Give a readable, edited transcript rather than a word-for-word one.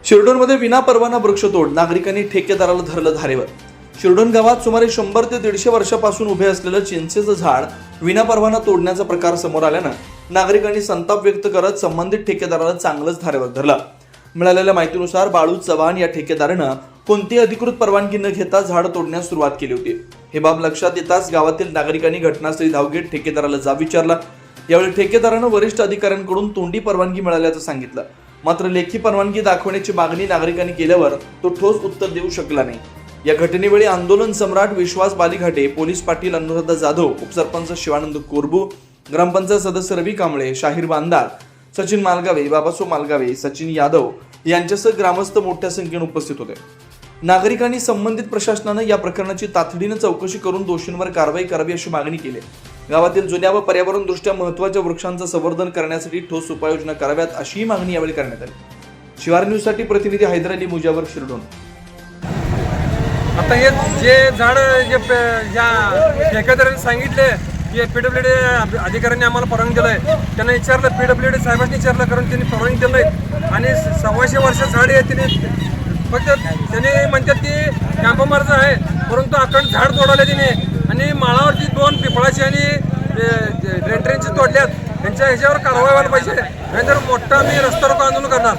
शिरडोनमध्ये विनापरवाना वृक्षतोड, नागरिकांनी ठेकेदाराला धरलं धारेवर। शिरडोन गावात सुमारे 100 ते 150 वर्षापासून उभे असलेलं चिंचेचं झाड विनापरवाना तोडण्याचा प्रकार समोर आल्यानं नागरिकांनी संताप व्यक्त करत संबंधित ठेकेदाराला चांगलंच धारेवर धरलं। मिळालेल्या माहितीनुसार बाळू चव्हाण या ठेकेदारानं कोणतीही अधिकृत परवानगी न घेता झाड तोडण्यास सुरुवात केली होती। हे बाब लक्षात येताच गावातील नागरिकांनी घटनास्थळी धाव घेत ठेकेदाराला जाब विचारला। यावेळी ठेकेदारानं वरिष्ठ अधिकाऱ्यांकडून तोंडी परवानगी मिळाल्याचं सांगितलं, मात्र लेखी परवानगी दाखवण्याची मागणी नागरिकांनी केल्यावर तो ठोस उत्तर देऊ शकला नाही। या घटनेवेळी आंदोलन सम्राट विश्वास बालीघाटे, पोलीस पाटील अनुराधा जाधव, उपसरपंच शिवानंद कोरबू, ग्रामपंचायत सदस्य रवी कांबळे, शाहीर बांदार, सचिन मालगावे, बाबासो मालगावे, सचिन यादव यांच्यासह ग्रामस्थ मोठ्या संख्येने उपस्थित होते। नागरिकांनी संबंधित प्रशासनानं या प्रकरणाची तातडीने चौकशी करून दोषींवर कारवाई करावी अशी मागणी केली। गावातील जुन्या व पर्यावरण दृष्ट्या महत्त्वाच्या वृक्षांचं संवर्धन करण्यासाठी ठोस उपाययोजना कराव्यात अशीही मागणी यावेळी करण्यात आली। शिवार न्यूजसाठी प्रतिनिधी हैदर अली मुजावर, शिरडोन। आता हे जे झाड जे ज्या ठेकेदारांनी सांगितले की पीडब्ल्यूडी अधिकाऱ्यांनी आम्हाला परवानगी दिलं आहे, त्यांना विचारलं, पीडब्ल्यूडी साहेबांनी विचारलं, कारण त्यांनी परवानगी दिलं नाही आणि 125 वर्ष झाड आहे, त्यांनी फक्त त्यांनी म्हणतात की कॅम्पमार्ज आहे, परंतु अखंड झाड तोडवले त्यांनी आणि माळावरती 2 पिपळाची आणि रेंटरेंची तोडल्यात। त्यांच्या ह्याच्यावर कारवाई व्हायला पाहिजे, नाहीतर मोठा आम्ही रस्ता रोको आंदोलन करणार।